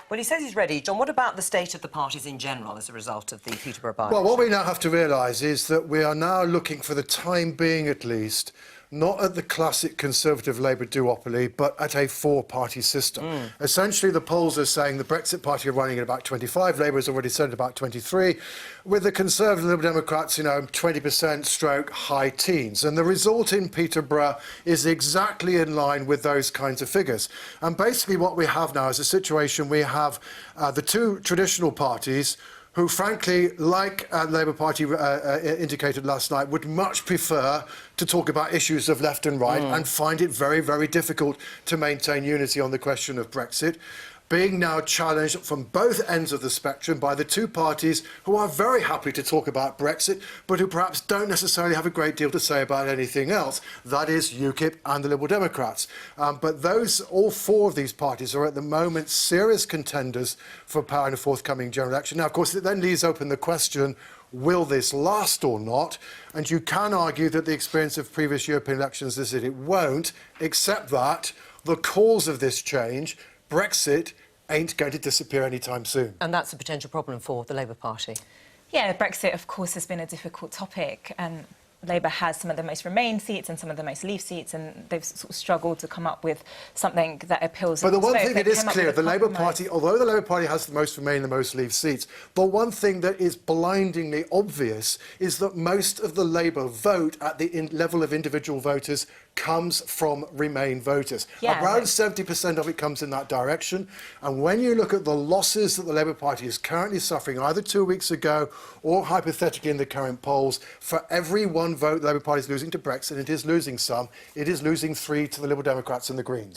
Well, he says he's ready. John, what about the state of the parties in general as a result of the Peterborough by-election? Well, what we now have to realise is that we are now looking, for the time being at least, not at the classic Conservative Labour duopoly, but at a four-party system. Essentially, the polls are saying the Brexit Party are running at about 25, Labour has already said about 23, with the Conservative Liberal Democrats, 20% stroke high teens. And the result in Peterborough is exactly in line with those kinds of figures. And basically what we have now is a situation we have the two traditional parties who, frankly, like the Labour Party indicated last night, would much prefer to talk about issues of left and right and find it very, very difficult to maintain unity on the question of Brexit, being now challenged from both ends of the spectrum by the two parties who are very happy to talk about Brexit, but who perhaps don't necessarily have a great deal to say about anything else. That is UKIP and the Liberal Democrats. But all four of these parties are at the moment serious contenders for power in the forthcoming general election. Now, of course, it then leaves open the question, will this last or not? And you can argue that the experience of previous European elections is that it won't, except that the cause of this change, Brexit, ain't going to disappear anytime soon. And that's a potential problem for the Labour Party. Yeah, Brexit, of course, has been a difficult topic, and Labour has some of the most Remain seats and some of the most Leave seats, and they've sort of struggled to come up with something that appeals. But the one thing that is clear, the Labour Party, although the Labour Party has the most Remain and the most Leave seats, the one thing that is blindingly obvious is that most of the Labour vote at the level of individual voters comes from Remain voters. Yeah, around 70% of it comes in that direction. And when you look at the losses that the Labour Party is currently suffering, either 2 weeks ago or hypothetically in the current polls, for every one vote the Labour Party is losing to Brexit, it is losing some, it is losing 3 to the Liberal Democrats and the Greens.